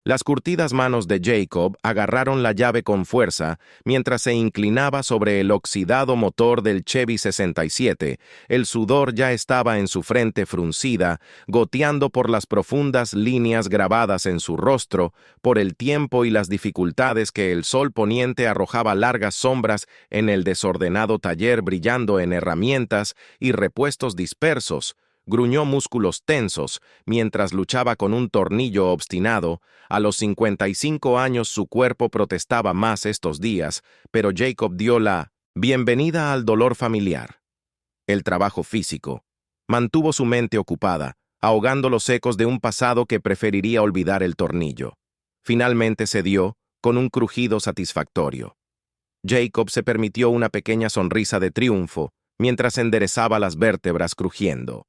Las curtidas manos de Jacob agarraron la llave con fuerza mientras se inclinaba sobre el oxidado motor del Chevy 67. El sudor ya estaba en su frente fruncida, goteando por las profundas líneas grabadas en su rostro, por el tiempo y las dificultades que el sol poniente arrojaba largas sombras en el desordenado taller, brillando en herramientas y repuestos dispersos. Gruñó músculos tensos mientras luchaba con un tornillo obstinado. A los 55 años su cuerpo protestaba más estos días, pero Jacob dio la bienvenida al dolor familiar. El trabajo físico mantuvo su mente ocupada, ahogando los ecos de un pasado que preferiría olvidar el tornillo. Finalmente cedió, con un crujido satisfactorio. Jacob se permitió una pequeña sonrisa de triunfo mientras enderezaba las vértebras crujiendo.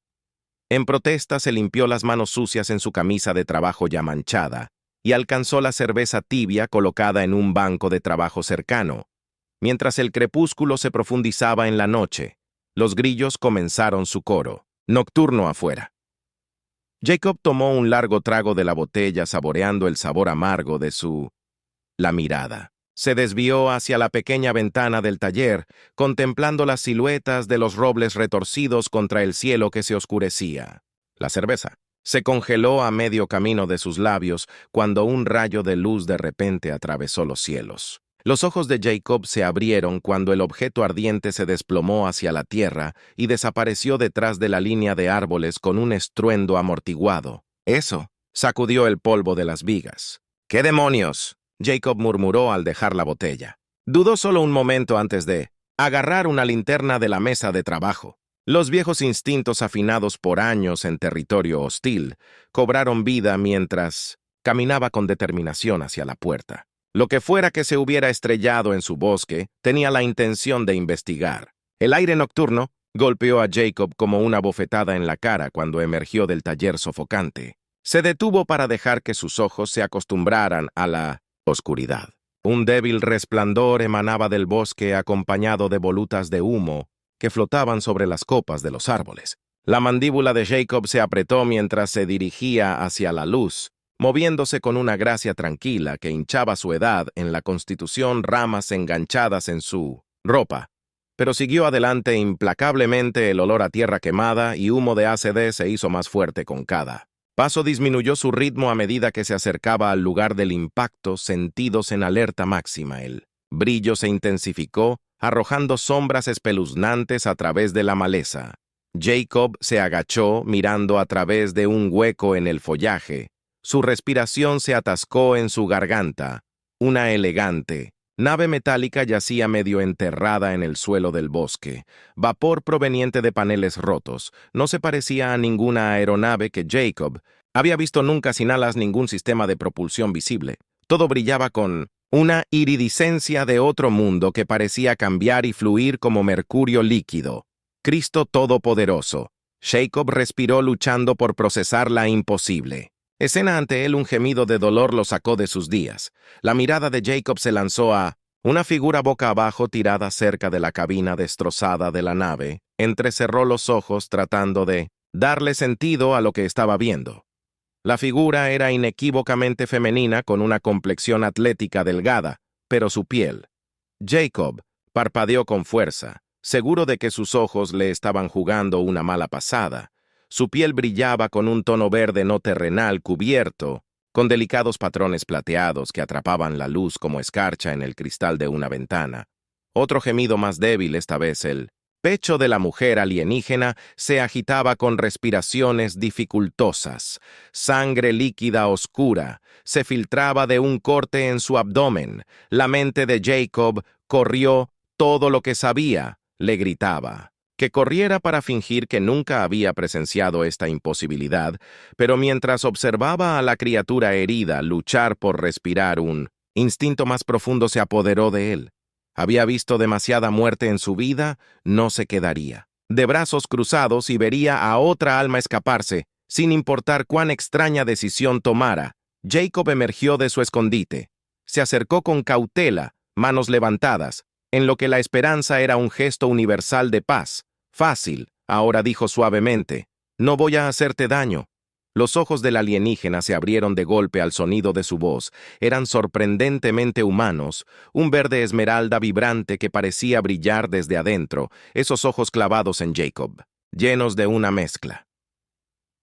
En protesta se limpió las manos sucias en su camisa de trabajo ya manchada y alcanzó la cerveza tibia colocada en un banco de trabajo cercano. Mientras el crepúsculo se profundizaba en la noche, los grillos comenzaron su coro, nocturno afuera. Jacob tomó un largo trago de la botella saboreando el sabor amargo de la mirada. Se desvió hacia la pequeña ventana del taller, contemplando las siluetas de los robles retorcidos contra el cielo que se oscurecía. La cerveza se congeló a medio camino de sus labios cuando un rayo de luz de repente atravesó los cielos. Los ojos de Jacob se abrieron cuando el objeto ardiente se desplomó hacia la tierra y desapareció detrás de la línea de árboles con un estruendo amortiguado. Eso sacudió el polvo de las vigas. ¿Qué demonios?, Jacob murmuró al dejar la botella. Dudó solo un momento antes de agarrar una linterna de la mesa de trabajo. Los viejos instintos afinados por años en territorio hostil cobraron vida mientras caminaba con determinación hacia la puerta. Lo que fuera que se hubiera estrellado en su bosque tenía la intención de investigar. El aire nocturno golpeó a Jacob como una bofetada en la cara cuando emergió del taller sofocante. Se detuvo para dejar que sus ojos se acostumbraran a la oscuridad. Un débil resplandor emanaba del bosque acompañado de volutas de humo que flotaban sobre las copas de los árboles. La mandíbula de Jacob se apretó mientras se dirigía hacia la luz, moviéndose con una gracia tranquila que hinchaba su edad en la constitución, ramas enganchadas en su ropa. Pero siguió adelante implacablemente. El olor a tierra quemada y humo de ACD se hizo más fuerte con cada paso. Disminuyó su ritmo a medida que se acercaba al lugar del impacto, sentidos en alerta máxima. El brillo se intensificó, arrojando sombras espeluznantes a través de la maleza. Jacob se agachó, mirando a través de un hueco en el follaje. Su respiración se atascó en su garganta. Una elegante nave metálica yacía medio enterrada en el suelo del bosque. Vapor proveniente de paneles rotos. No se parecía a ninguna aeronave que Jacob había visto nunca, sin alas, ningún sistema de propulsión visible. Todo brillaba con una iridiscencia de otro mundo que parecía cambiar y fluir como mercurio líquido. Cristo Todopoderoso. Jacob respiró luchando por procesar la imposible escena ante él. Un gemido de dolor lo sacó de sus días. La mirada de Jacob se lanzó a una figura boca abajo tirada cerca de la cabina destrozada de la nave. Entrecerró los ojos tratando de darle sentido a lo que estaba viendo. La figura era inequívocamente femenina, con una complexión atlética delgada, pero su piel. Jacob parpadeó con fuerza, seguro de que sus ojos le estaban jugando una mala pasada. Su piel brillaba con un tono verde no terrenal cubierto, con delicados patrones plateados que atrapaban la luz como escarcha en el cristal de una ventana. Otro gemido más débil, esta vez el pecho de la mujer alienígena, se agitaba con respiraciones dificultosas. Sangre líquida oscura se filtraba de un corte en su abdomen. La mente de Jacob corrió todo lo que sabía. Le gritaba que corriera para fingir que nunca había presenciado esta imposibilidad, pero mientras observaba a la criatura herida luchar por respirar, un instinto más profundo se apoderó de él. Había visto demasiada muerte en su vida, no se quedaría de brazos cruzados y vería a otra alma escaparse, sin importar cuán extraña decisión tomara. Jacob emergió de su escondite. Se acercó con cautela, manos levantadas, en lo que la esperanza era un gesto universal de paz. Fácil, ahora dijo suavemente. No voy a hacerte daño. Los ojos del alienígena se abrieron de golpe al sonido de su voz. Eran sorprendentemente humanos, un verde esmeralda vibrante que parecía brillar desde adentro, esos ojos clavados en Jacob, llenos de una mezcla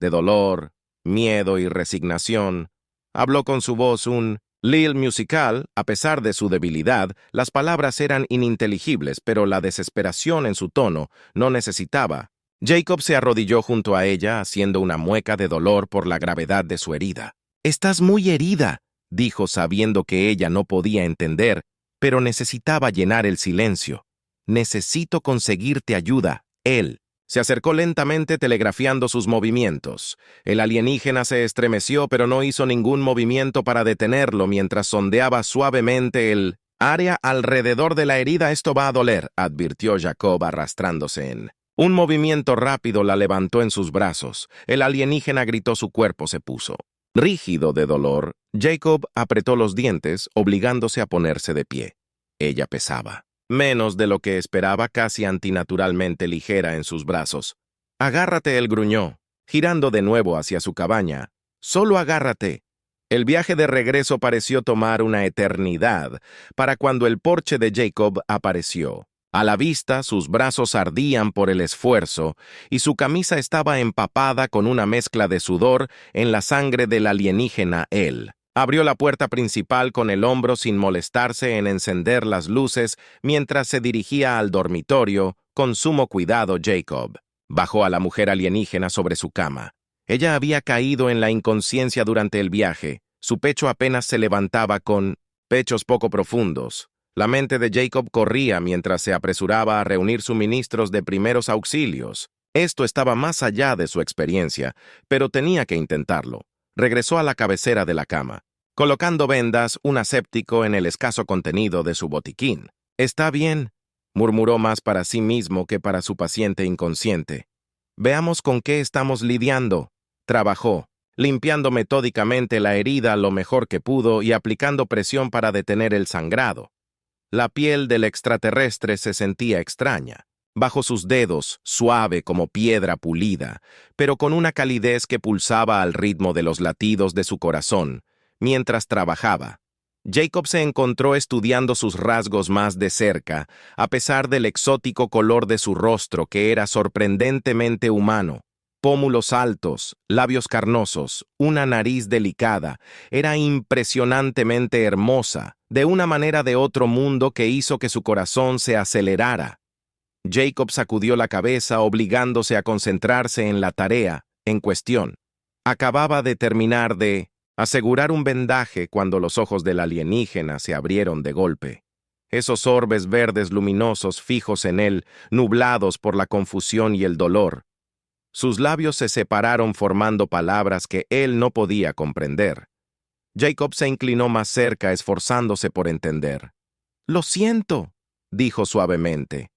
de dolor, miedo y resignación. Habló con su voz un Lil musical. A pesar de su debilidad, las palabras eran ininteligibles, pero la desesperación en su tono no necesitaba. Jacob se arrodilló junto a ella, haciendo una mueca de dolor por la gravedad de su herida. «Estás muy herida», dijo, sabiendo que ella no podía entender, pero necesitaba llenar el silencio. «Necesito conseguirte ayuda». Él se acercó lentamente, telegrafiando sus movimientos. El alienígena se estremeció, pero no hizo ningún movimiento para detenerlo mientras sondeaba suavemente el área alrededor de la herida. «Esto va a doler», advirtió Jacob, arrastrándose en un movimiento rápido. La levantó en sus brazos. El alienígena gritó, su cuerpo se puso rígido de dolor. Jacob apretó los dientes, obligándose a ponerse de pie. Ella pesaba menos de lo que esperaba, casi antinaturalmente ligera en sus brazos. «Agárrate», él gruñó, girando de nuevo hacia su cabaña. «Solo agárrate». El viaje de regreso pareció tomar una eternidad para cuando el porche de Jacob apareció. A la vista, sus brazos ardían por el esfuerzo y su camisa estaba empapada con una mezcla de sudor en la sangre del alienígena. Él abrió la puerta principal con el hombro sin molestarse en encender las luces mientras se dirigía al dormitorio. Con sumo cuidado, Jacob bajó a la mujer alienígena sobre su cama. Ella había caído en la inconsciencia durante el viaje. Su pecho apenas se levantaba, con pechos poco profundos. La mente de Jacob corría mientras se apresuraba a reunir suministros de primeros auxilios. Esto estaba más allá de su experiencia, pero tenía que intentarlo. Regresó a la cabecera de la cama, colocando vendas, un aséptico en el escaso contenido de su botiquín. «Está bien», murmuró, más para sí mismo que para su paciente inconsciente. «Veamos con qué estamos lidiando». Trabajó, limpiando metódicamente la herida lo mejor que pudo y aplicando presión para detener el sangrado. La piel del extraterrestre se sentía extraña, bajo sus dedos, suave como piedra pulida, pero con una calidez que pulsaba al ritmo de los latidos de su corazón. Mientras trabajaba, Jacob se encontró estudiando sus rasgos más de cerca, a pesar del exótico color de su rostro, que era sorprendentemente humano. Pómulos altos, labios carnosos, una nariz delicada. Era impresionantemente hermosa, de una manera de otro mundo que hizo que su corazón se acelerara. Jacob sacudió la cabeza, obligándose a concentrarse en la tarea en cuestión. Acababa de terminar de asegurar un vendaje cuando los ojos del alienígena se abrieron de golpe. Esos orbes verdes luminosos fijos en él, nublados por la confusión y el dolor. Sus labios se separaron formando palabras que él no podía comprender. Jacob se inclinó más cerca, esforzándose por entender. «Lo siento», dijo suavemente.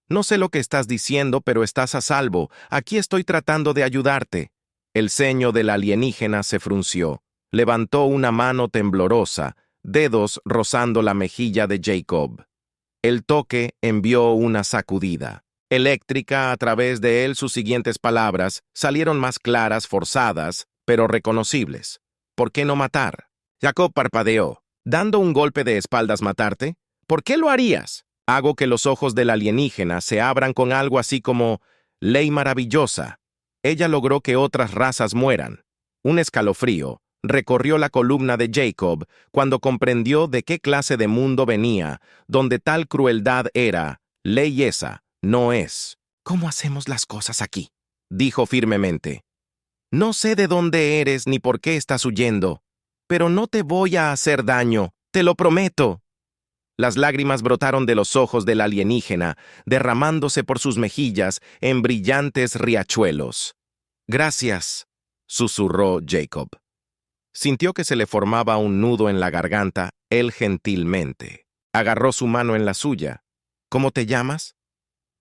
«No sé lo que estás diciendo, pero estás a salvo. Aquí estoy tratando de ayudarte». El ceño del alienígena se frunció. Levantó una mano temblorosa, dedos rozando la mejilla de Jacob. El toque envió una sacudida eléctrica a través de él. Sus siguientes palabras salieron más claras, forzadas, pero reconocibles. «¿Por qué no matar?» Jacob parpadeó. «¿Dando un golpe de espaldas matarte? ¿Por qué lo harías?» Hago que los ojos del alienígena se abran con algo así como ley maravillosa. Ella logró que otras razas mueran. Un escalofrío recorrió la columna de Jacob cuando comprendió de qué clase de mundo venía, donde tal crueldad era ley. Esa no es. «¿Cómo hacemos las cosas aquí?», dijo firmemente. «No sé de dónde eres ni por qué estás huyendo, pero no te voy a hacer daño, te lo prometo». Las lágrimas brotaron de los ojos del alienígena, derramándose por sus mejillas en brillantes riachuelos. «Gracias», susurró Jacob. Sintió que se le formaba un nudo en la garganta. Él gentilmente agarró su mano en la suya. «¿Cómo te llamas?»,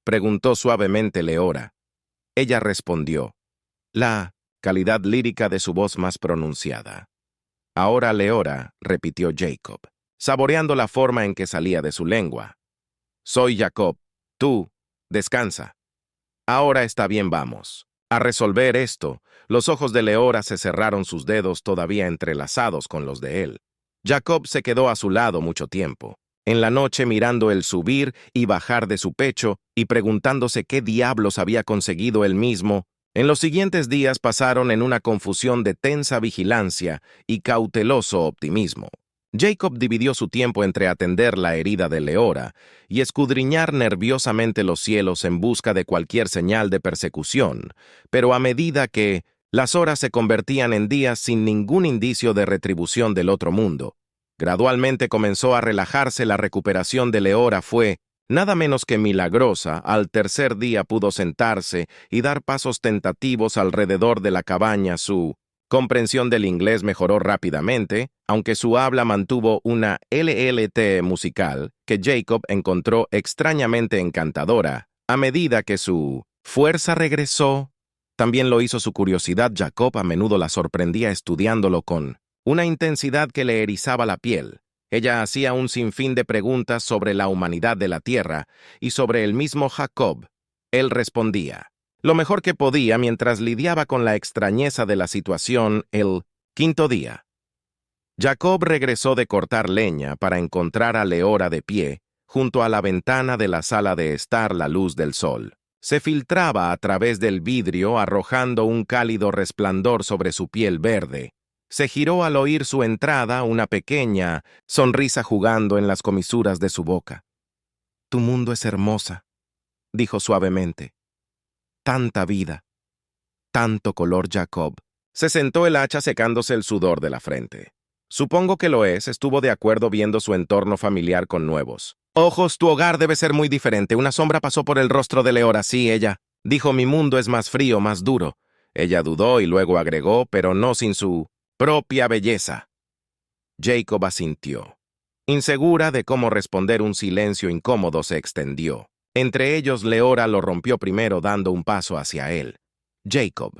preguntó suavemente Leora. Ella respondió, la calidad lírica de su voz más pronunciada. «Ahora, Leora», repitió Jacob, saboreando la forma en que salía de su lengua. «Soy Jacob. Tú, descansa. Ahora está bien, vamos». A resolver esto, los ojos de Leora se cerraron, sus dedos todavía entrelazados con los de él. Jacob se quedó a su lado mucho tiempo, en la noche mirando el subir y bajar de su pecho y preguntándose qué diablos había conseguido él mismo. En los siguientes días pasaron en una confusión de tensa vigilancia y cauteloso optimismo. Jacob dividió su tiempo entre atender la herida de Leora y escudriñar nerviosamente los cielos en busca de cualquier señal de persecución, pero a medida que las horas se convertían en días sin ningún indicio de retribución del otro mundo, gradualmente comenzó a relajarse. La recuperación de Leora fue nada menos que milagrosa. Al tercer día pudo sentarse y dar pasos tentativos alrededor de la cabaña. Su comprensión del inglés mejoró rápidamente, aunque su habla mantuvo una LLT musical que Jacob encontró extrañamente encantadora. A medida que su fuerza regresó, también lo hizo su curiosidad. Jacob a menudo la sorprendía estudiándolo con una intensidad que le erizaba la piel. Ella hacía un sinfín de preguntas sobre la humanidad de la tierra y sobre el mismo Jacob. Él respondía lo mejor que podía mientras lidiaba con la extrañeza de la situación. El quinto día, Jacob regresó de cortar leña para encontrar a Leora de pie, junto a la ventana de la sala de estar. La luz del sol se filtraba a través del vidrio, arrojando un cálido resplandor sobre su piel verde. Se giró al oír su entrada, una pequeña sonrisa jugando en las comisuras de su boca. «Tu mundo es hermosa», dijo suavemente. «Tanta vida, tanto color». Jacob se sentó, el hacha secándose el sudor de la frente. «Supongo que lo es», estuvo de acuerdo viendo su entorno familiar con nuevos ojos. «Tu hogar debe ser muy diferente». Una sombra pasó por el rostro de Leora. «Sí», ella dijo, «mi mundo es más frío, más duro». Ella dudó y luego agregó, «pero no sin su propia belleza». Jacob asintió, insegura de cómo responder. Un silencio incómodo se extendió. Entre ellos, Leora lo rompió primero, dando un paso hacia él. «Jacob»,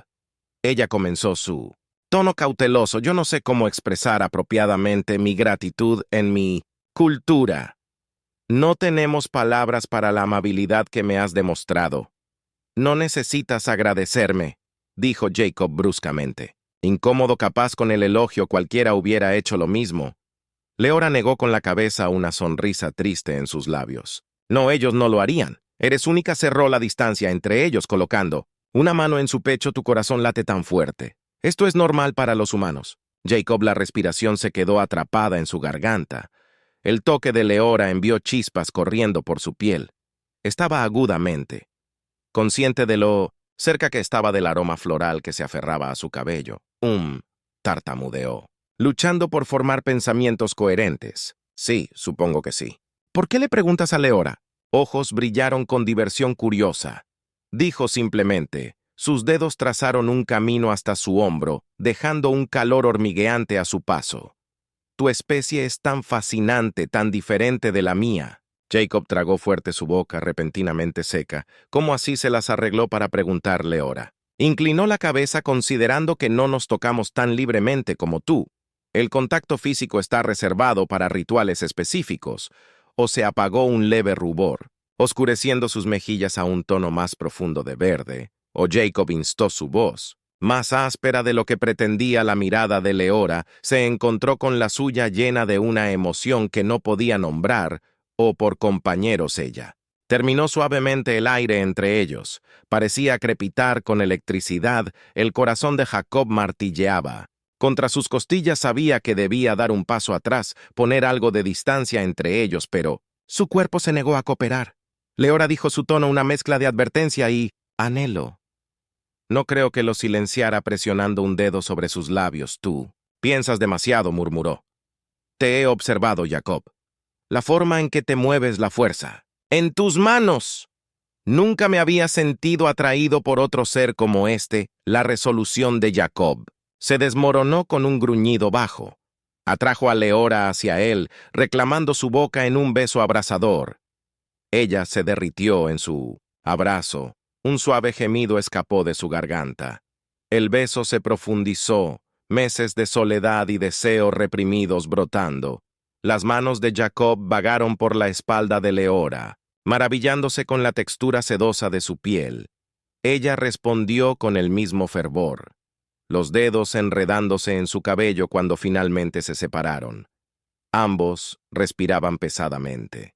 ella comenzó, su tono cauteloso, «yo no sé cómo expresar apropiadamente mi gratitud en mi cultura. No tenemos palabras para la amabilidad que me has demostrado». «No necesitas agradecerme», dijo Jacob bruscamente. Incómodo, capaz con el elogio cualquiera hubiera hecho lo mismo. Leora negó con la cabeza, una sonrisa triste en sus labios. «No, ellos no lo harían. Eres única». Cerró la distancia entre ellos, colocando una mano en su pecho. «Tu corazón late tan fuerte. Esto es normal para los humanos». Jacob, la respiración se quedó atrapada en su garganta. El toque de Leora envió chispas corriendo por su piel. Estaba agudamente consciente de lo cerca que estaba del aroma floral que se aferraba a su cabello. Tartamudeó, luchando por formar pensamientos coherentes. «Sí, supongo que sí». «¿Por qué le preguntas a Leora?» Ojos brillaron con diversión curiosa. Dijo simplemente. Sus dedos trazaron un camino hasta su hombro, dejando un calor hormigueante a su paso. «Tu especie es tan fascinante, tan diferente de la mía». Jacob tragó fuerte, su boca repentinamente seca. ¿Cómo así se las arregló para preguntar Leora? Inclinó la cabeza, considerando que no nos tocamos tan libremente como tú. El contacto físico está reservado para rituales específicos. O se apagó un leve rubor, oscureciendo sus mejillas a un tono más profundo de verde, o Jacob instó su voz. Más áspera de lo que pretendía, la mirada de Leora se encontró con la suya, llena de una emoción que no podía nombrar, o por compañeros. Ella terminó suavemente el aire entre ellos. Parecía crepitar con electricidad. El corazón de Jacob martilleaba contra sus costillas. Sabía que debía dar un paso atrás, poner algo de distancia entre ellos, pero su cuerpo se negó a cooperar. Leora, dijo, su tono una mezcla de advertencia y anhelo. No creo que lo silenciara, presionando un dedo sobre sus labios. «Tú piensas demasiado», murmuró. «Te he observado, Jacob. La forma en que te mueves, la fuerza en tus manos. Nunca me había sentido atraído por otro ser como este». La resolución de Jacob se desmoronó con un gruñido bajo. Atrajo a Leora hacia él, reclamando su boca en un beso abrasador. Ella se derritió en su abrazo. Un suave gemido escapó de su garganta. El beso se profundizó, meses de soledad y deseo reprimidos brotando. Las manos de Jacob vagaron por la espalda de Leora, maravillándose con la textura sedosa de su piel. Ella respondió con el mismo fervor, los dedos enredándose en su cabello cuando finalmente se separaron. Ambos respiraban pesadamente.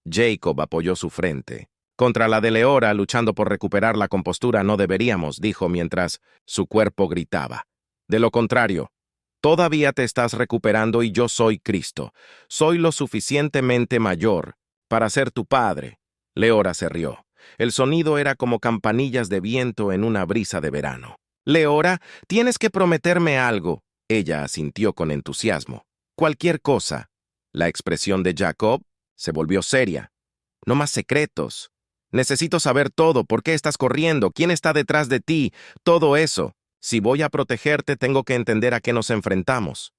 Jacob apoyó su frente. Contra la de Leora, luchando por recuperar la compostura, no deberíamos, dijo mientras su cuerpo gritaba. De lo contrario, todavía te estás recuperando y yo soy Cristo. Soy lo suficientemente mayor para ser tu padre. Leora se rió. El sonido era como campanillas de viento en una brisa de verano. Leora, tienes que prometerme algo. Ella asintió con entusiasmo. Cualquier cosa. La expresión de Jacob se volvió seria. No más secretos. Necesito saber todo. ¿Por qué estás corriendo? ¿Quién está detrás de ti? Todo eso. Si voy a protegerte, tengo que entender a qué nos enfrentamos.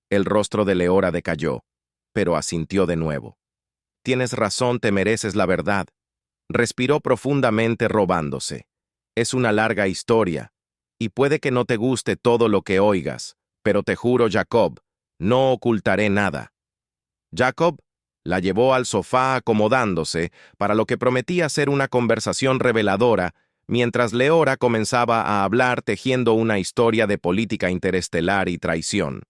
El rostro de Leora decayó, pero asintió de nuevo. Tienes razón, te mereces la verdad. Respiró profundamente robándose. Es una larga historia, y puede que no te guste todo lo que oigas, pero te juro, Jacob, no ocultaré nada. Jacob la llevó al sofá acomodándose para lo que prometía ser una conversación reveladora, mientras Leora comenzaba a hablar tejiendo una historia de política interestelar y traición.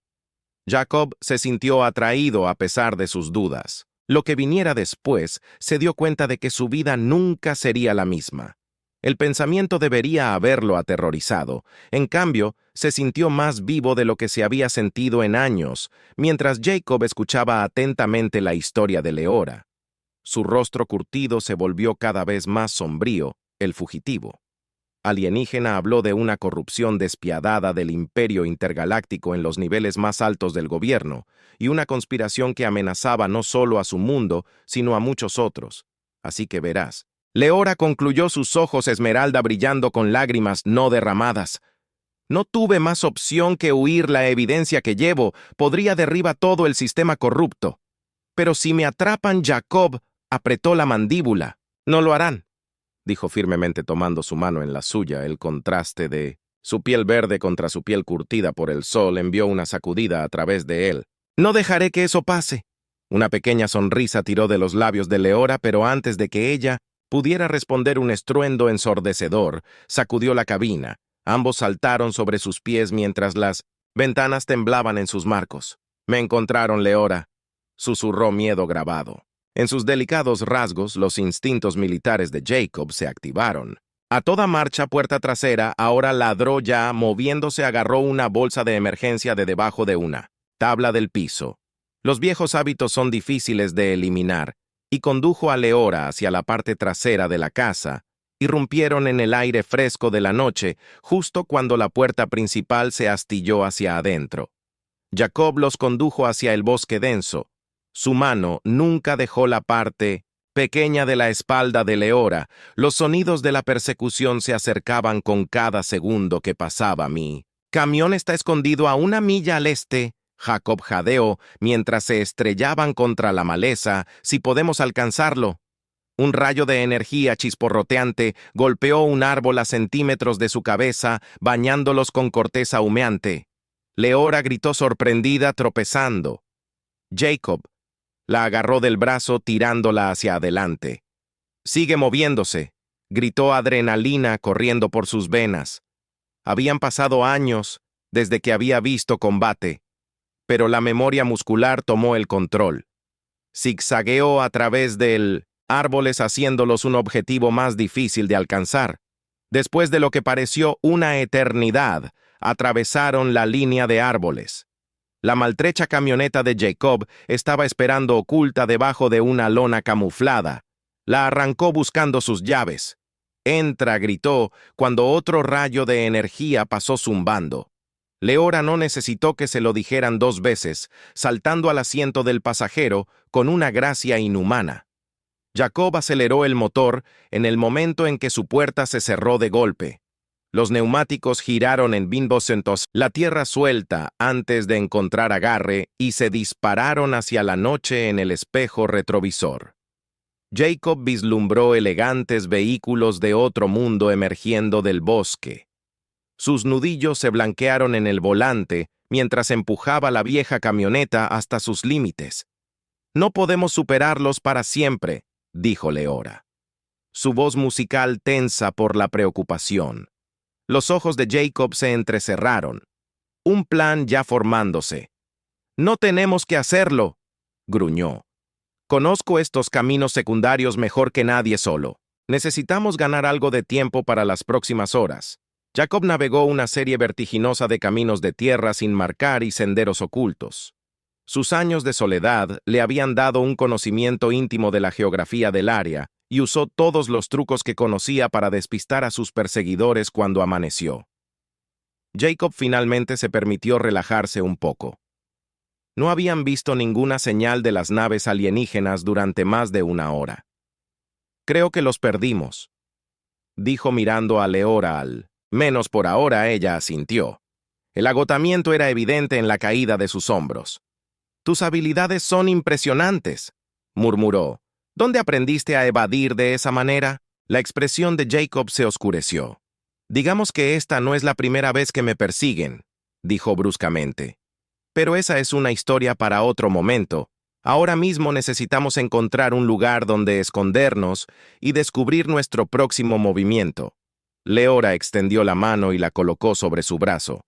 Jacob se sintió atraído a pesar de sus dudas. Lo que viniera después, se dio cuenta de que su vida nunca sería la misma. El pensamiento debería haberlo aterrorizado. En cambio, se sintió más vivo de lo que se había sentido en años, mientras Jacob escuchaba atentamente la historia de Leora. Su rostro curtido se volvió cada vez más sombrío, el fugitivo. Alienígena habló de una corrupción despiadada del imperio intergaláctico en los niveles más altos del gobierno, y una conspiración que amenazaba no solo a su mundo, sino a muchos otros. Así que verás. Leora concluyó, sus ojos esmeralda brillando con lágrimas no derramadas. No tuve más opción que huir. La evidencia que llevo podría derribar todo el sistema corrupto. Pero si me atrapan, Jacob apretó la mandíbula. No lo harán, dijo firmemente tomando su mano en la suya. El contraste de su piel verde contra su piel curtida por el sol envió una sacudida a través de él. No dejaré que eso pase. Una pequeña sonrisa tiró de los labios de Leora, pero antes de que ella pudiera responder, un estruendo ensordecedor sacudió la cabina. Ambos saltaron sobre sus pies mientras las ventanas temblaban en sus marcos. Me encontraron, Leora, susurró, miedo grabado. En sus delicados rasgos, los instintos militares de Jacob se activaron. A toda marcha, puerta trasera, ahora ladró ya, moviéndose, agarró una bolsa de emergencia de debajo de una tabla del piso. Los viejos hábitos son difíciles de eliminar, y condujo a Leora hacia la parte trasera de la casa. Irrumpieron en el aire fresco de la noche, justo cuando la puerta principal se astilló hacia adentro. Jacob los condujo hacia el bosque denso. Su mano nunca dejó la parte pequeña de la espalda de Leora. Los sonidos de la persecución se acercaban con cada segundo que pasaba. Mi camión está escondido a 1 milla al este. Jacob jadeó mientras se estrellaban contra la maleza. Si podemos alcanzarlo. Un rayo de energía chisporroteante golpeó un árbol a centímetros de su cabeza, bañándolos con corteza humeante. Leora gritó sorprendida, tropezando. Jacob la agarró del brazo, tirándola hacia adelante. «Sigue moviéndose», gritó, adrenalina corriendo por sus venas. Habían pasado años desde que había visto combate, pero la memoria muscular tomó el control. Zigzagueó a través de árboles, haciéndolos un objetivo más difícil de alcanzar. Después de lo que pareció una eternidad, atravesaron la línea de árboles. La maltrecha camioneta de Jacob estaba esperando oculta debajo de una lona camuflada. La arrancó buscando sus llaves. «Entra», gritó, cuando otro rayo de energía pasó zumbando. Leora no necesitó que se lo dijeran 2 veces, saltando al asiento del pasajero con una gracia inhumana. Jacob aceleró el motor en el momento en que su puerta se cerró de golpe. Los neumáticos giraron en bimbocentos, la tierra suelta antes de encontrar agarre, y se dispararon hacia la noche en el espejo retrovisor. Jacob vislumbró elegantes vehículos de otro mundo emergiendo del bosque. Sus nudillos se blanquearon en el volante mientras empujaba la vieja camioneta hasta sus límites. «No podemos superarlos para siempre», dijo Leora. su voz musical tensa por la preocupación. Los ojos de Jacob se entrecerraron. Un plan ya formándose. «No tenemos que hacerlo», gruñó. «Conozco estos caminos secundarios mejor que nadie solo. Necesitamos ganar algo de tiempo para las próximas horas». Jacob navegó una serie vertiginosa de caminos de tierra sin marcar y senderos ocultos. Sus años de soledad le habían dado un conocimiento íntimo de la geografía del área y usó todos los trucos que conocía para despistar a sus perseguidores cuando amaneció. Jacob finalmente se permitió relajarse un poco. No habían visto ninguna señal de las naves alienígenas durante más de una hora. «Creo que los perdimos», dijo mirando a Leora menos por ahora. Ella asintió. El agotamiento era evidente en la caída de sus hombros. «Tus habilidades son impresionantes», murmuró. «¿Dónde aprendiste a evadir de esa manera?» La expresión de Jacob se oscureció. «Digamos que esta no es la primera vez que me persiguen», dijo bruscamente. «Pero esa es una historia para otro momento. Ahora mismo necesitamos encontrar un lugar donde escondernos y descubrir nuestro próximo movimiento». Leora extendió la mano y la colocó sobre su brazo.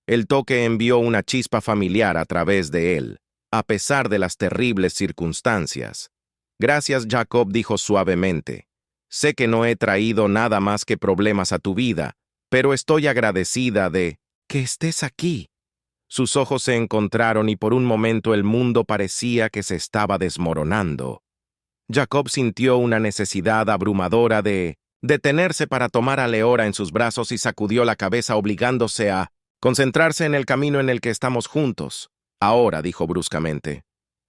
El toque envió una chispa familiar a través de él, a pesar de las terribles circunstancias. «Gracias», Jacob dijo suavemente. «Sé que no he traído nada más que problemas a tu vida, pero estoy agradecida de que estés aquí». Sus ojos se encontraron y por un momento el mundo parecía que se estaba desmoronando. Jacob sintió una necesidad abrumadora de detenerse para tomar a Leora en sus brazos y sacudió la cabeza obligándose a concentrarse en el camino en el que estamos juntos. «Ahora», dijo bruscamente.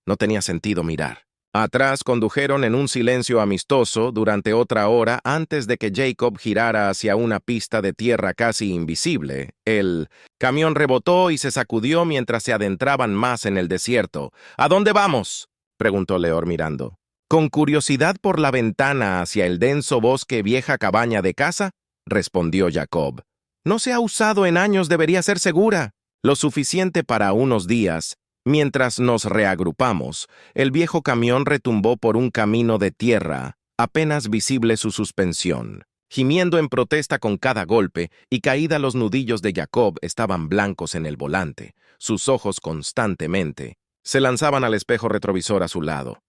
No tenía sentido mirar. Atrás condujeron en un silencio amistoso durante otra hora antes de que Jacob girara hacia una pista de tierra casi invisible. El camión rebotó y se sacudió mientras se adentraban más en el desierto. «¿A dónde vamos?», preguntó Leor mirando. «Con curiosidad por la ventana hacia el denso bosque vieja cabaña de casa», respondió Jacob. «No se ha usado en años, debería ser segura. Lo suficiente para unos días». Mientras nos reagrupamos, el viejo camión retumbó por un camino de tierra, apenas visible su suspensión. Gimiendo en protesta con cada golpe y caída los nudillos de Jacob estaban blancos en el volante. Sus ojos constantemente se lanzaban al espejo retrovisor a su lado.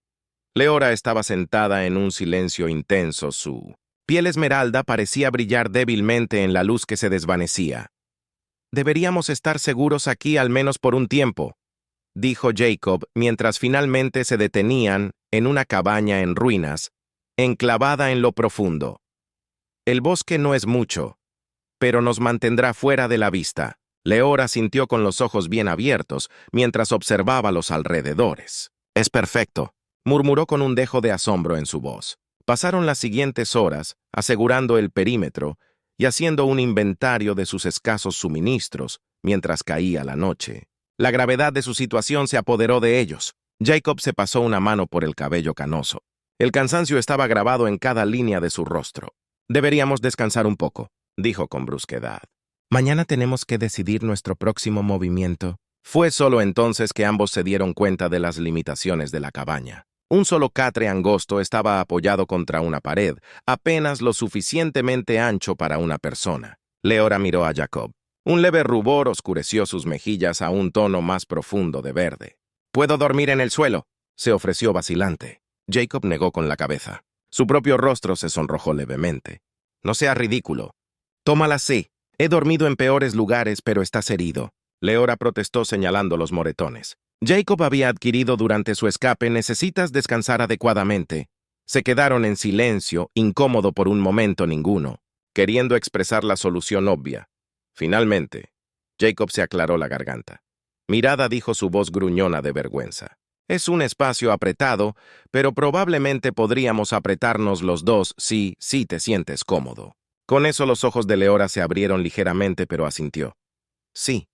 Leora estaba sentada en un silencio intenso. Su piel esmeralda parecía brillar débilmente en la luz que se desvanecía. «Deberíamos estar seguros aquí al menos por un tiempo», dijo Jacob mientras finalmente se detenían en una cabaña en ruinas, enclavada en lo profundo. «El bosque no es mucho, pero nos mantendrá fuera de la vista». Leora sintió con los ojos bien abiertos mientras observaba los alrededores. «Es perfecto», murmuró con un dejo de asombro en su voz. Pasaron las siguientes horas asegurando el perímetro y haciendo un inventario de sus escasos suministros mientras caía la noche. La gravedad de su situación se apoderó de ellos. Jacob se pasó una mano por el cabello canoso. El cansancio estaba grabado en cada línea de su rostro. «Deberíamos descansar un poco», dijo con brusquedad. «Mañana tenemos que decidir nuestro próximo movimiento». Fue solo entonces que ambos se dieron cuenta de las limitaciones de la cabaña. Un solo catre angosto estaba apoyado contra una pared, apenas lo suficientemente ancho para una persona. Leora miró a Jacob. Un leve rubor oscureció sus mejillas a un tono más profundo de verde. «¿Puedo dormir en el suelo?», se ofreció vacilante. Jacob negó con la cabeza. Su propio rostro se sonrojó levemente. «No seas ridículo». «Tómala así. He dormido en peores lugares, pero estás herido». Leora protestó señalando los moretones. Jacob había adquirido durante su escape. «Necesitas descansar adecuadamente». Se quedaron en silencio, incómodo por un momento ninguno, queriendo expresar la solución obvia. Finalmente, Jacob se aclaró la garganta. «Mirada», dijo su voz gruñona de vergüenza. «Es un espacio apretado, pero probablemente podríamos apretarnos los dos si te sientes cómodo». Con eso los ojos de Leora se abrieron ligeramente, pero asintió. «Sí,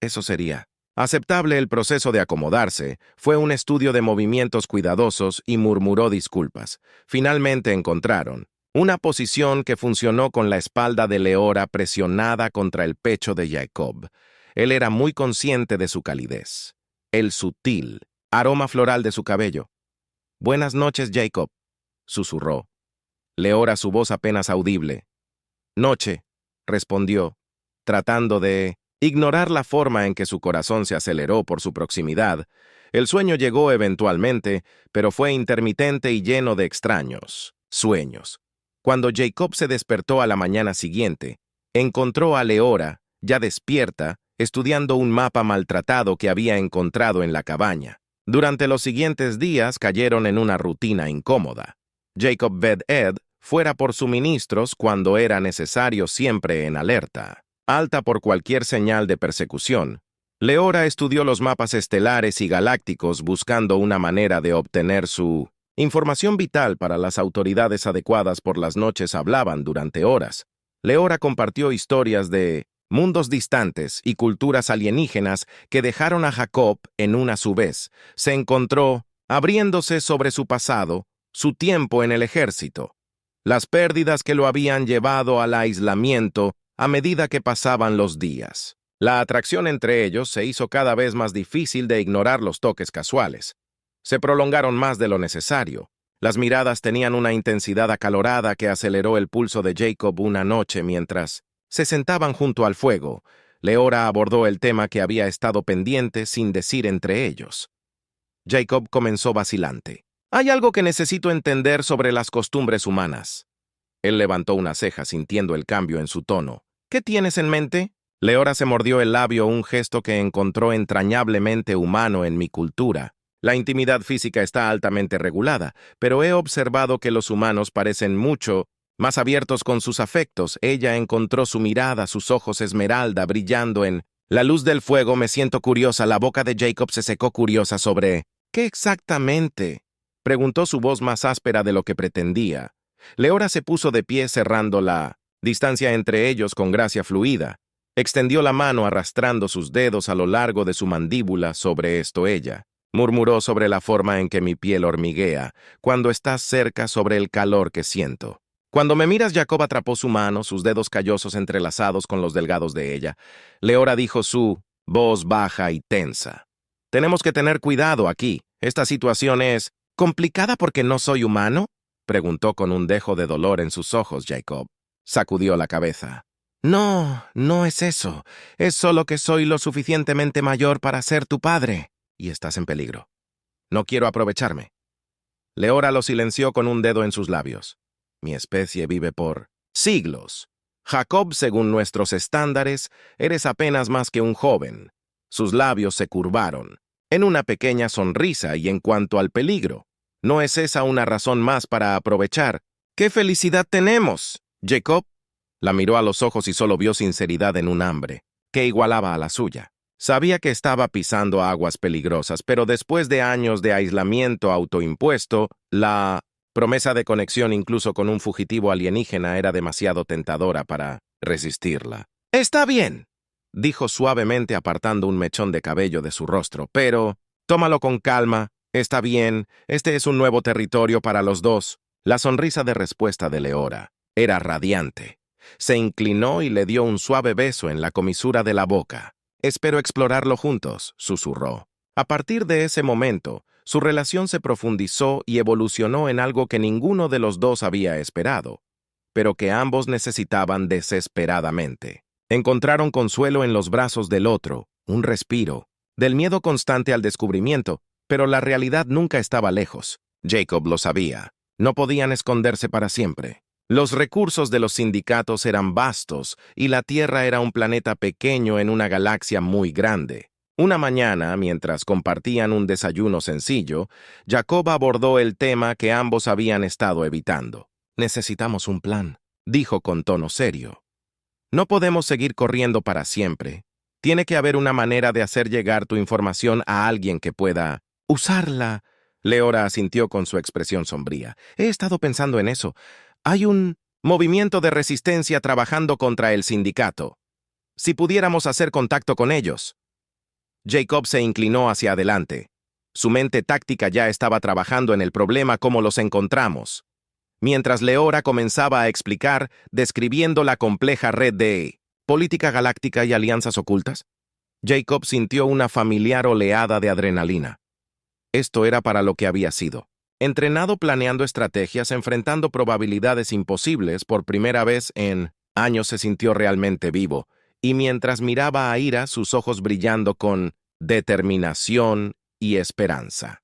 eso sería aceptable». El proceso de acomodarse fue un estudio de movimientos cuidadosos y murmuró disculpas. Finalmente encontraron una posición que funcionó con la espalda de Leora presionada contra el pecho de Jacob. Él era muy consciente de su calidez, el sutil aroma floral de su cabello. «Buenas noches, Jacob», susurró. Leora, su voz apenas audible. Noche, respondió, tratando de ignorar la forma en que su corazón se aceleró por su proximidad. El sueño llegó eventualmente, pero fue intermitente y lleno de extraños sueños. Cuando Jacob se despertó a la mañana siguiente, encontró a Leora, ya despierta, estudiando un mapa maltratado que había encontrado en la cabaña. Durante los siguientes días cayeron en una rutina incómoda. Jacob Ved-Ed fuera por suministros cuando era necesario, siempre en alerta, alta por cualquier señal de persecución. Leora estudió los mapas estelares y galácticos buscando una manera de obtener su información vital para las autoridades adecuadas. Por las noches hablaban durante horas. Leora compartió historias de mundos distantes y culturas alienígenas que dejaron a Jacob en una a su vez. Se encontró abriéndose sobre su pasado, su tiempo en el ejército, las pérdidas que lo habían llevado al aislamiento a medida que pasaban los días. La atracción entre ellos se hizo cada vez más difícil de ignorar. Los toques casuales se prolongaron más de lo necesario. Las miradas tenían una intensidad acalorada que aceleró el pulso de Jacob. Una noche, mientras se sentaban junto al fuego, Leora abordó el tema que había estado pendiente sin decir entre ellos. Jacob comenzó vacilante. «Hay algo que necesito entender sobre las costumbres humanas». Él levantó una ceja sintiendo el cambio en su tono. «¿Qué tienes en mente?» Leora se mordió el labio, un gesto que encontró entrañablemente humano en mi cultura. La intimidad física está altamente regulada, pero he observado que los humanos parecen mucho más abiertos con sus afectos. Ella encontró su mirada, sus ojos esmeralda brillando en la luz del fuego. «Me siento curiosa». La boca de Jacob se secó, curiosa sobre «¿Qué exactamente?», preguntó, su voz más áspera de lo que pretendía. Leora se puso de pie, cerrando la distancia entre ellos con gracia fluida. Extendió la mano arrastrando sus dedos a lo largo de su mandíbula. «Sobre esto ella murmuró, sobre la forma en que mi piel hormiguea cuando estás cerca, sobre el calor que siento cuando me miras». Jacob atrapó su mano, sus dedos callosos entrelazados con los delgados de ella. Leora dijo, su voz baja y tensa: «Tenemos que tener cuidado aquí. Esta situación es complicada porque no soy humano», preguntó con un dejo de dolor en sus ojos. Jacob sacudió la cabeza. «No, no es eso. Es solo que soy lo suficientemente mayor para ser tu padre. Y estás en peligro. No quiero aprovecharme». Leora lo silenció con un dedo en sus labios. «Mi especie vive por siglos. Jacob, según nuestros estándares, eres apenas más que un joven». Sus labios se curvaron en una pequeña sonrisa. «Y en cuanto al peligro, ¿no es esa una razón más para aprovechar? ¡Qué felicidad tenemos!». Jacob la miró a los ojos y solo vio sinceridad en un hambre que igualaba a la suya. Sabía que estaba pisando aguas peligrosas, pero después de años de aislamiento autoimpuesto, la promesa de conexión incluso con un fugitivo alienígena era demasiado tentadora para resistirla. «Está bien», dijo suavemente, apartando un mechón de cabello de su rostro, «pero tómalo con calma. Está bien, este es un nuevo territorio para los dos». La sonrisa de respuesta de Leora era radiante. Se inclinó y le dio un suave beso en la comisura de la boca. «Espero explorarlo juntos», susurró. A partir de ese momento, su relación se profundizó y evolucionó en algo que ninguno de los dos había esperado, pero que ambos necesitaban desesperadamente. Encontraron consuelo en los brazos del otro, un respiro, del miedo constante al descubrimiento, pero la realidad nunca estaba lejos. Jacob lo sabía. No podían esconderse para siempre. Los recursos de los sindicatos eran vastos y la Tierra era un planeta pequeño en una galaxia muy grande. Una mañana, mientras compartían un desayuno sencillo, Jacob abordó el tema que ambos habían estado evitando. «Necesitamos un plan», dijo con tono serio. «No podemos seguir corriendo para siempre. Tiene que haber una manera de hacer llegar tu información a alguien que pueda usarla». Leora asintió con su expresión sombría. «He estado pensando en eso. Hay un movimiento de resistencia trabajando contra el sindicato. Si pudiéramos hacer contacto con ellos». Jacob se inclinó hacia adelante. Su mente táctica ya estaba trabajando en el problema. «¿Cómo los encontramos?». Mientras Leora comenzaba a explicar, describiendo la compleja red de política galáctica y alianzas ocultas, Jacob sintió una familiar oleada de adrenalina. Esto era para lo que había sido. Entrenado planeando estrategias, enfrentando probabilidades imposibles, por primera vez en años se sintió realmente vivo, y mientras miraba a Ira, sus ojos brillando con determinación y esperanza.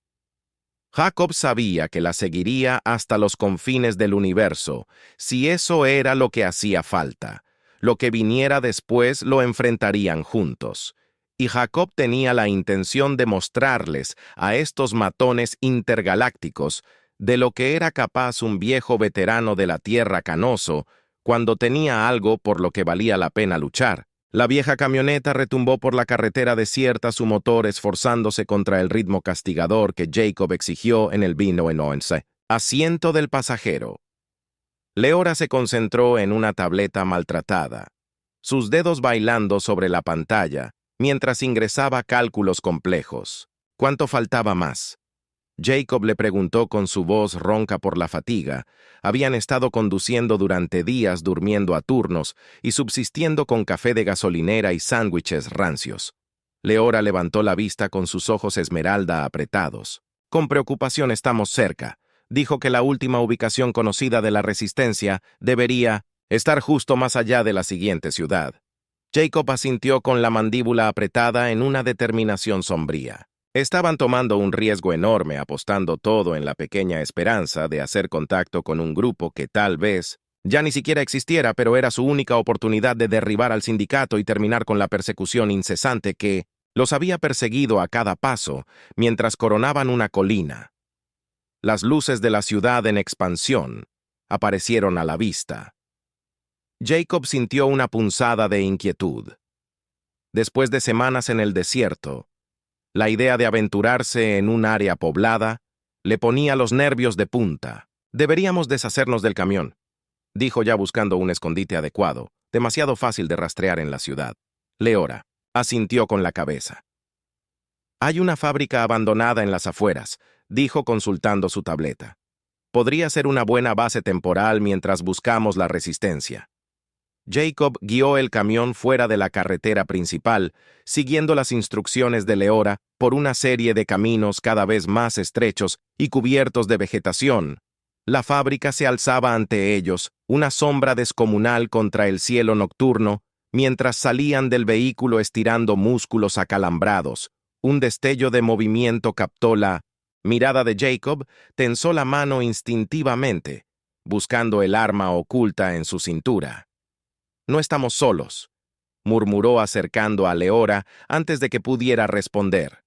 Jacob sabía que la seguiría hasta los confines del universo, si eso era lo que hacía falta. Lo que viniera después lo enfrentarían juntos. Y Jacob tenía la intención de mostrarles a estos matones intergalácticos de lo que era capaz un viejo veterano de la Tierra canoso cuando tenía algo por lo que valía la pena luchar. La vieja camioneta retumbó por la carretera desierta, su motor esforzándose contra el ritmo castigador que Jacob exigió en el vino en 11. Asiento del pasajero. Leora se concentró en una tableta maltratada, sus dedos bailando sobre la pantalla, mientras ingresaba cálculos complejos. ¿Cuánto faltaba más? Jacob le preguntó con su voz ronca por la fatiga. Habían estado conduciendo durante días, durmiendo a turnos y subsistiendo con café de gasolinera y sándwiches rancios. Leora levantó la vista con sus ojos esmeralda apretados. Con preocupación estamos cerca. Dijo que la última ubicación conocida de la resistencia debería estar justo más allá de la siguiente ciudad. Jacob asintió con la mandíbula apretada en una determinación sombría. Estaban tomando un riesgo enorme, apostando todo en la pequeña esperanza de hacer contacto con un grupo que tal vez ya ni siquiera existiera, pero era su única oportunidad de derribar al sindicato y terminar con la persecución incesante que los había perseguido a cada paso mientras coronaban una colina. Las luces de la ciudad en expansión aparecieron a la vista. Jacob sintió una punzada de inquietud. Después de semanas en el desierto, la idea de aventurarse en un área poblada le ponía los nervios de punta. Deberíamos deshacernos del camión, dijo ya buscando un escondite adecuado, demasiado fácil de rastrear en la ciudad. Leora asintió con la cabeza. Hay una fábrica abandonada en las afueras, dijo consultando su tableta. Podría ser una buena base temporal mientras buscamos la resistencia. Jacob guió el camión fuera de la carretera principal, siguiendo las instrucciones de Leora por una serie de caminos cada vez más estrechos y cubiertos de vegetación. La fábrica se alzaba ante ellos, una sombra descomunal contra el cielo nocturno, mientras salían del vehículo estirando músculos acalambrados. Un destello de movimiento captó la mirada de Jacob, tensó la mano instintivamente, buscando el arma oculta en su cintura. No estamos solos, murmuró acercando a Leora antes de que pudiera responder.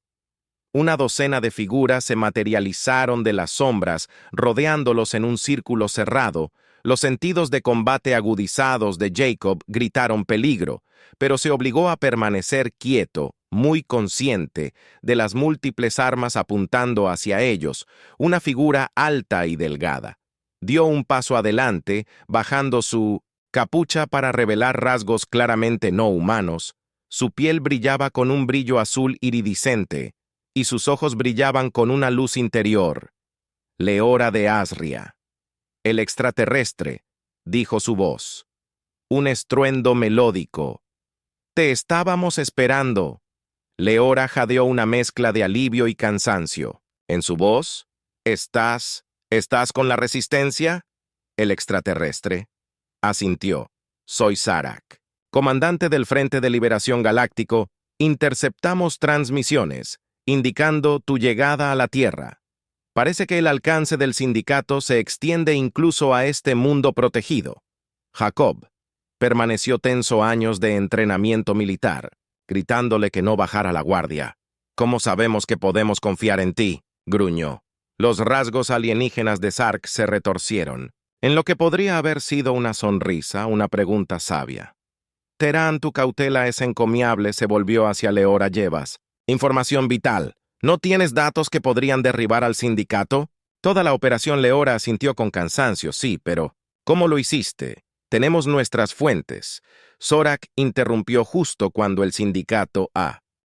Una docena de figuras se materializaron de las sombras, rodeándolos en un círculo cerrado. Los sentidos de combate agudizados de Jacob gritaron peligro, pero se obligó a permanecer quieto, muy consciente de las múltiples armas apuntando hacia ellos. Una figura alta y delgada dio un paso adelante, bajando su capucha para revelar rasgos claramente no humanos. Su piel brillaba con un brillo azul iridiscente, y sus ojos brillaban con una luz interior. Leora de Asria. El extraterrestre, dijo su voz. Un estruendo melódico. Te estábamos esperando. Leora jadeó una mezcla de alivio y cansancio. En su voz, ¿Estás con la resistencia? El extraterrestre asintió. Soy Zarak, comandante del Frente de Liberación Galáctico. Interceptamos transmisiones, indicando tu llegada a la Tierra. Parece que el alcance del sindicato se extiende incluso a este mundo protegido. Jacob permaneció tenso años de entrenamiento militar, gritándole que no bajara la guardia. ¿Cómo sabemos que podemos confiar en ti?, gruñó. Los rasgos alienígenas de Sark se retorcieron, en lo que podría haber sido una sonrisa, una pregunta sabia. Terán, tu cautela es encomiable, se volvió hacia Leora. Llevas información vital. ¿No tienes datos que podrían derribar al sindicato? Toda la operación. Leora asintió con cansancio. Sí, pero ¿cómo lo hiciste? Tenemos nuestras fuentes. Zorak interrumpió justo cuando el sindicato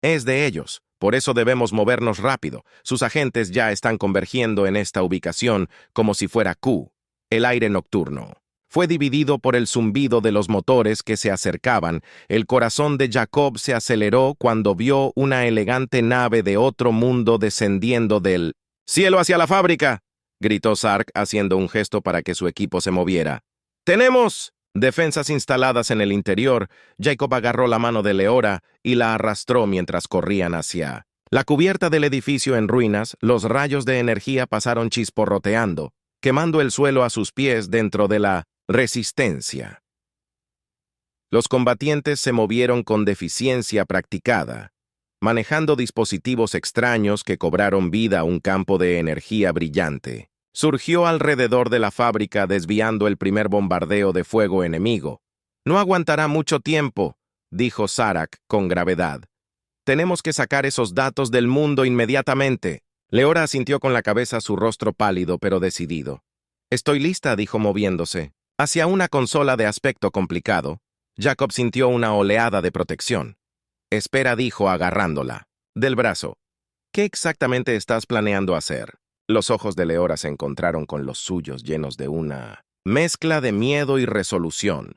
es de ellos. Por eso debemos movernos rápido. Sus agentes ya están convergiendo en esta ubicación como si fuera Q. El aire nocturno fue dividido por el zumbido de los motores que se acercaban. El corazón de Jacob se aceleró cuando vio una elegante nave de otro mundo descendiendo del cielo hacia la fábrica. gritó Sark haciendo un gesto para que su equipo se moviera. ¡Tenemos! Defensas instaladas en el interior. Jacob agarró la mano de Leora y la arrastró mientras corrían hacia la cubierta del edificio en ruinas. Los rayos de energía pasaron chisporroteando, quemando el suelo a sus pies dentro de la resistencia. Los combatientes se movieron con deficiencia practicada, manejando dispositivos extraños que cobraron vida a un campo de energía brillante. Surgió alrededor de la fábrica desviando el primer bombardeo de fuego enemigo. «No aguantará mucho tiempo», dijo Sarek con gravedad. «Tenemos que sacar esos datos del mundo inmediatamente». Leora asintió con la cabeza, su rostro pálido pero decidido. «Estoy lista», dijo moviéndose. Hacia una consola de aspecto complicado, Jacob sintió una oleada de protección. «Espera», dijo agarrándola del brazo. «¿Qué exactamente estás planeando hacer?» Los ojos de Leora se encontraron con los suyos, llenos de una mezcla de miedo y resolución.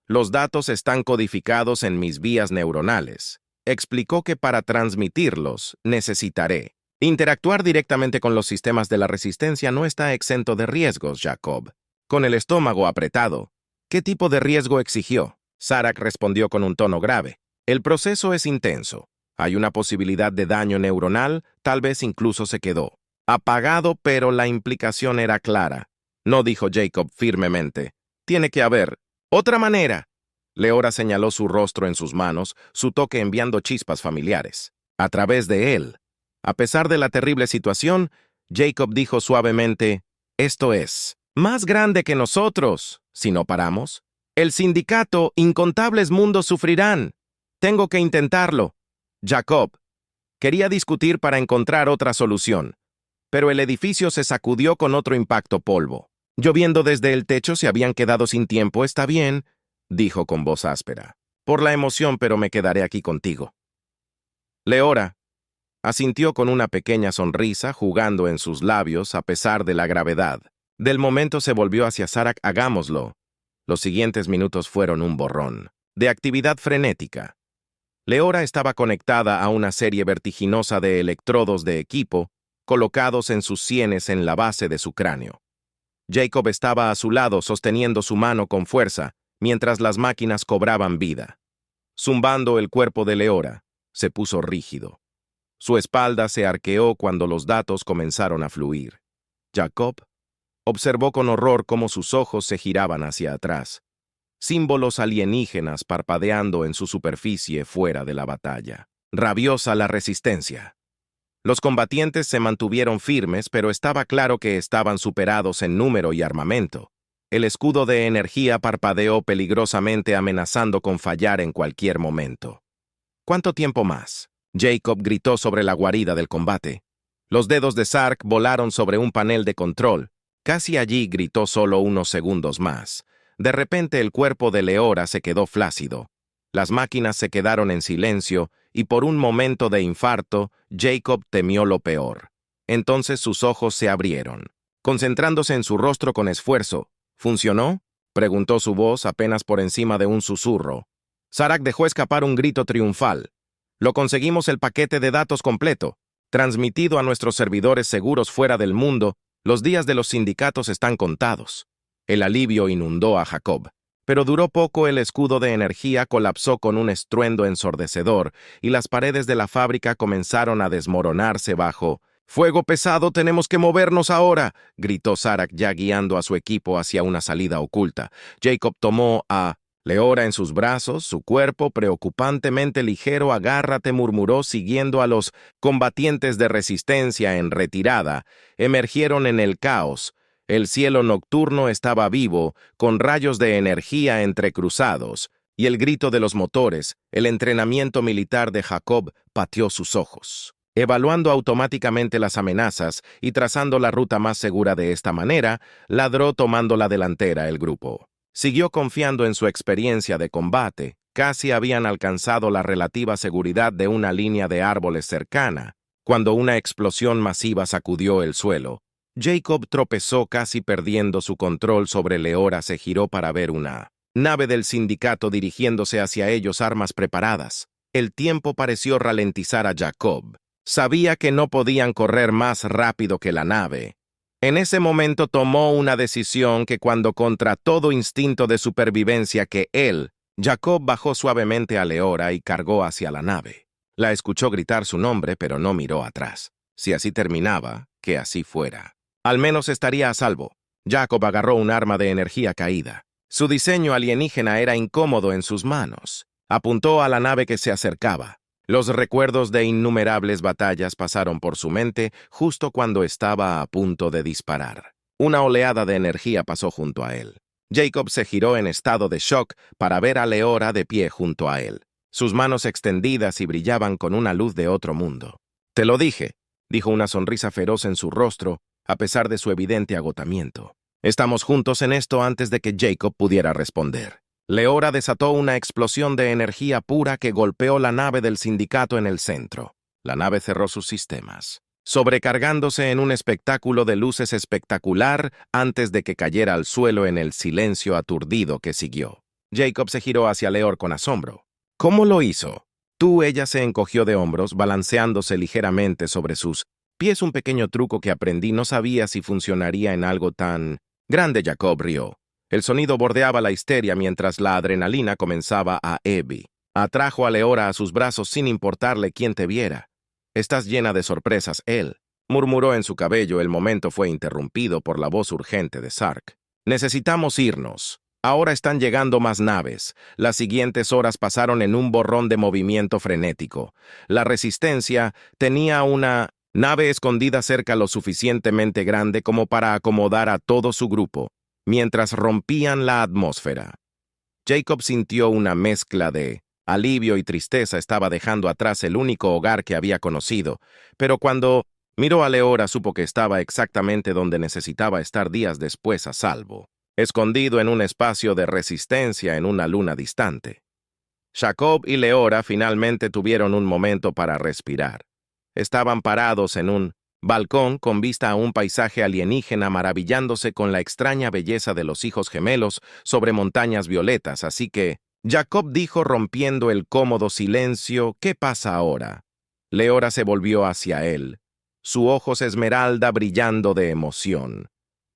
«Los datos están codificados en mis vías neuronales. Explicó que para transmitirlos necesitaré interactuar directamente con los sistemas de la resistencia. No está exento de riesgos, Jacob». Con el estómago apretado. «¿Qué tipo de riesgo exigió?» Sarek respondió con un tono grave. «El proceso es intenso. Hay una posibilidad de daño neuronal, tal vez incluso se quedó apagado, pero la implicación era clara». «No», dijo Jacob firmemente. «Tiene que haber otra manera». Leora señaló su rostro en sus manos, su toque enviando chispas familiares. «A través de él». A pesar de la terrible situación, Jacob dijo suavemente, «Esto es más grande que nosotros. Si no paramos, el sindicato, incontables mundos sufrirán. Tengo que intentarlo». Jacob quería discutir para encontrar otra solución, pero el edificio se sacudió con otro impacto polvo. Lloviendo desde el techo, se habían quedado sin tiempo. «Está bien», dijo con voz áspera. «Por la emoción, pero me quedaré aquí contigo». Leora asintió con una pequeña sonrisa jugando en sus labios a pesar de la gravedad. Del momento se volvió hacia Sarek. «Hagámoslo». Los siguientes minutos fueron un borrón de actividad frenética. Leora estaba conectada a una serie vertiginosa de electrodos de equipo colocados en sus sienes en la base de su cráneo. Jacob estaba a su lado sosteniendo su mano con fuerza mientras las máquinas cobraban vida. Zumbando, el cuerpo de Leora se puso rígido. Su espalda se arqueó cuando los datos comenzaron a fluir. Jacob observó con horror cómo sus ojos se giraban hacia atrás, símbolos alienígenas parpadeando en su superficie fuera de la batalla. Rabiosa la resistencia. Los combatientes se mantuvieron firmes, pero estaba claro que estaban superados en número y armamento. El escudo de energía parpadeó peligrosamente, amenazando con fallar en cualquier momento. «¿Cuánto tiempo más?», Jacob gritó sobre la guarida del combate. Los dedos de Sark volaron sobre un panel de control. «Casi allí», gritó. «Solo unos segundos más». De repente el cuerpo de Leora se quedó flácido. Las máquinas se quedaron en silencio y por un momento de infarto, Jacob temió lo peor. Entonces sus ojos se abrieron, concentrándose en su rostro con esfuerzo. «¿Funcionó?», preguntó su voz apenas por encima de un susurro. Sarek dejó escapar un grito triunfal. «Lo conseguimos, el paquete de datos completo, transmitido a nuestros servidores seguros fuera del mundo. Los días de los sindicatos están contados». El alivio inundó a Jacob. Pero duró poco. El escudo de energía colapsó con un estruendo ensordecedor y las paredes de la fábrica comenzaron a desmoronarse bajo fuego pesado. «Tenemos que movernos ahora», gritó Sarek, ya guiando a su equipo hacia una salida oculta. Jacob tomó a Leora en sus brazos, su cuerpo preocupantemente ligero. «Agárrate», murmuró, siguiendo a los combatientes de resistencia en retirada. Emergieron en el caos. El cielo nocturno estaba vivo, con rayos de energía entrecruzados, y el grito de los motores. El entrenamiento militar de Jacob pateó sus ojos. Evaluando automáticamente las amenazas y trazando la ruta más segura de esta manera, ladró tomando la delantera el grupo. Siguió confiando en su experiencia de combate. Casi habían alcanzado la relativa seguridad de una línea de árboles cercana, cuando una explosión masiva sacudió el suelo. Jacob tropezó, casi perdiendo su control sobre Leora. Se giró para ver una nave del sindicato dirigiéndose hacia ellos, armas preparadas. El tiempo pareció ralentizar a Jacob. Sabía que no podían correr más rápido que la nave. En ese momento tomó una decisión que cuando contra todo instinto de supervivencia que él, Jacob bajó suavemente a Leora y cargó hacia la nave. La escuchó gritar su nombre, pero no miró atrás. Si así terminaba, que así fuera. Al menos estaría a salvo. Jacob agarró un arma de energía caída. Su diseño alienígena era incómodo en sus manos. Apuntó a la nave que se acercaba. Los recuerdos de innumerables batallas pasaron por su mente justo cuando estaba a punto de disparar. Una oleada de energía pasó junto a él. Jacob se giró en estado de shock para ver a Leora de pie junto a él. Sus manos extendidas y brillaban con una luz de otro mundo. «Te lo dije», dijo una sonrisa feroz en su rostro, a pesar de su evidente agotamiento. «Estamos juntos en esto» antes de que Jacob pudiera responder. Leora desató una explosión de energía pura que golpeó la nave del sindicato en el centro. La nave cerró sus sistemas, sobrecargándose en un espectáculo de luces espectacular antes de que cayera al suelo en el silencio aturdido que siguió. Jacob se giró hacia Leor con asombro. «¿Cómo lo hizo?» Ella se encogió de hombros, balanceándose ligeramente sobre sus pies. «Un pequeño truco que aprendí, no sabía si funcionaría en algo tan grande». Jacob rió. El sonido bordeaba la histeria mientras la adrenalina comenzaba a ebir. Atrajo a Leora a sus brazos sin importarle quién te viera. «Estás llena de sorpresas», él murmuró en su cabello. El momento fue interrumpido por la voz urgente de Sark. «Necesitamos irnos. Ahora están llegando más naves». Las siguientes horas pasaron en un borrón de movimiento frenético. La Resistencia tenía una nave escondida cerca lo suficientemente grande como para acomodar a todo su grupo, mientras rompían la atmósfera. Jacob sintió una mezcla de alivio y tristeza. Estaba dejando atrás el único hogar que había conocido, pero cuando miró a Leora supo que estaba exactamente donde necesitaba estar días después, a salvo, escondido en un espacio de resistencia en una luna distante. Jacob y Leora finalmente tuvieron un momento para respirar. Estaban parados en un balcón con vista a un paisaje alienígena, maravillándose con la extraña belleza de los hijos gemelos sobre montañas violetas. Así que Jacob dijo, rompiendo el cómodo silencio: «¿Qué pasa ahora?». Leora se volvió hacia él, sus ojos esmeralda brillando de emoción.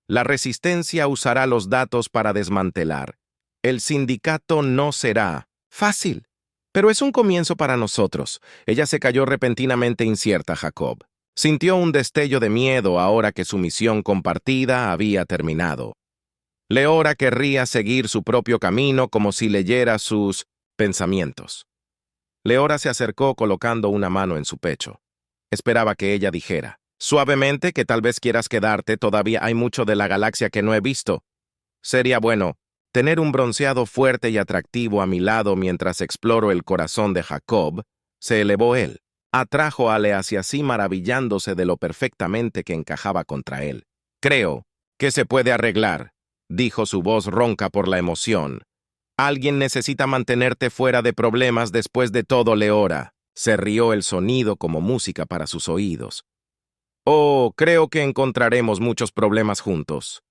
«La Resistencia usará los datos para desmantelar. El sindicato no será fácil, pero es un comienzo para nosotros». Ella se cayó repentinamente incierta. Jacob sintió un destello de miedo ahora que su misión compartida había terminado. Leora querría seguir su propio camino, como si leyera sus pensamientos. Leora se acercó colocando una mano en su pecho. Esperaba que ella dijera suavemente que tal vez quieras quedarte, todavía hay mucho de la galaxia que no he visto. Sería bueno tener un bronceado fuerte y atractivo a mi lado mientras exploro el corazón de Jacob. Se elevó él. Atrajo a Le hacia sí, maravillándose de lo perfectamente que encajaba contra él. «Creo que se puede arreglar», dijo, su voz ronca por la emoción. «Alguien necesita mantenerte fuera de problemas después de todo». Leora se rió, el sonido como música para sus oídos. «Oh, creo que encontraremos muchos problemas juntos»,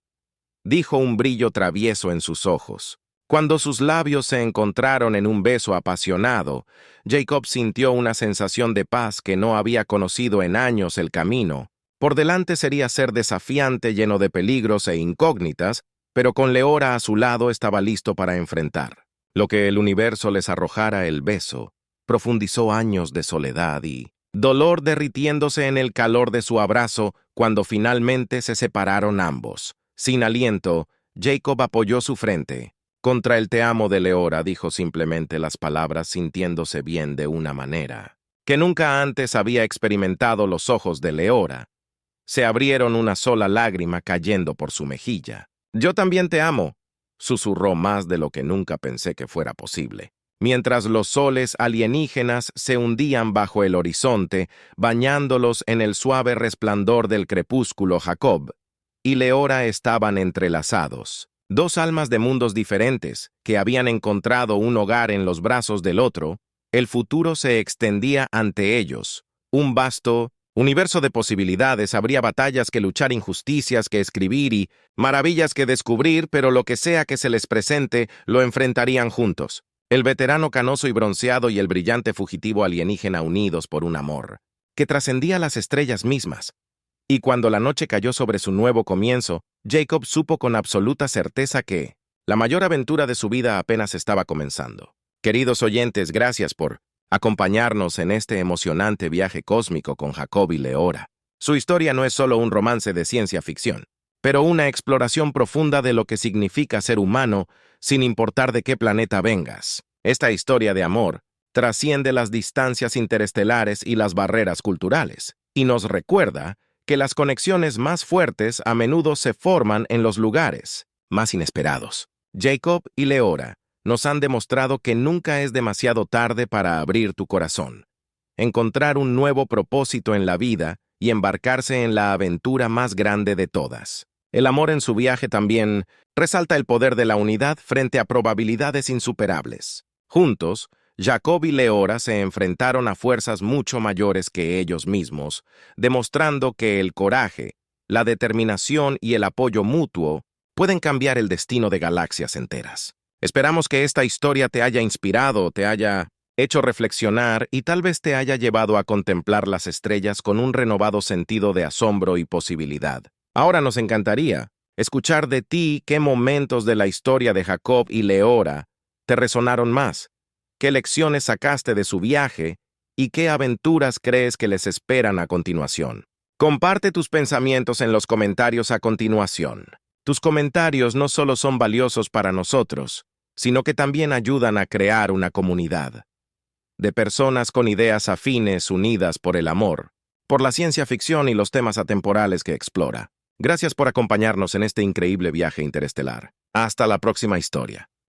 dijo, un brillo travieso en sus ojos. Cuando sus labios se encontraron en un beso apasionado, Jacob sintió una sensación de paz que no había conocido en años. El camino por delante sería ser desafiante, lleno de peligros e incógnitas, pero con Leora a su lado estaba listo para enfrentar lo que el universo les arrojara. El beso profundizó años de soledad y dolor, derritiéndose en el calor de su abrazo. Cuando finalmente se separaron ambos, sin aliento, Jacob apoyó su frente contra el «te amo» de Leora. Dijo simplemente las palabras, sintiéndose bien de una manera que nunca antes había experimentado. Los ojos de Leora se abrieron, una sola lágrima cayendo por su mejilla. «Yo también te amo», susurró, más de lo que nunca pensé que fuera posible. Mientras los soles alienígenas se hundían bajo el horizonte, bañándolos en el suave resplandor del crepúsculo, Jacob y Leora estaban entrelazados. Dos almas de mundos diferentes que habían encontrado un hogar en los brazos del otro. El futuro se extendía ante ellos. Un vasto universo de posibilidades. Habría batallas que luchar, injusticias que escribir y maravillas que descubrir, pero lo que sea que se les presente, lo enfrentarían juntos. El veterano canoso y bronceado y el brillante fugitivo alienígena, unidos por un amor que trascendía las estrellas mismas. Y cuando la noche cayó sobre su nuevo comienzo, Jacob supo con absoluta certeza que la mayor aventura de su vida apenas estaba comenzando. Queridos oyentes, gracias por acompañarnos en este emocionante viaje cósmico con Jacob y Leora. Su historia no es solo un romance de ciencia ficción, pero una exploración profunda de lo que significa ser humano sin importar de qué planeta vengas. Esta historia de amor trasciende las distancias interestelares y las barreras culturales, y nos recuerda que las conexiones más fuertes a menudo se forman en los lugares más inesperados. Jacob y Leora nos han demostrado que nunca es demasiado tarde para abrir tu corazón, encontrar un nuevo propósito en la vida y embarcarse en la aventura más grande de todas. El amor en su viaje también resalta el poder de la unidad frente a probabilidades insuperables. Juntos, Jacob y Leora se enfrentaron a fuerzas mucho mayores que ellos mismos, demostrando que el coraje, la determinación y el apoyo mutuo pueden cambiar el destino de galaxias enteras. Esperamos que esta historia te haya inspirado, te haya hecho reflexionar y tal vez te haya llevado a contemplar las estrellas con un renovado sentido de asombro y posibilidad. Ahora nos encantaría escuchar de ti qué momentos de la historia de Jacob y Leora te resonaron más. ¿Qué lecciones sacaste de su viaje y qué aventuras crees que les esperan a continuación? Comparte tus pensamientos en los comentarios a continuación. Tus comentarios no solo son valiosos para nosotros, sino que también ayudan a crear una comunidad de personas con ideas afines unidas por el amor, por la ciencia ficción y los temas atemporales que explora. Gracias por acompañarnos en este increíble viaje interestelar. Hasta la próxima historia.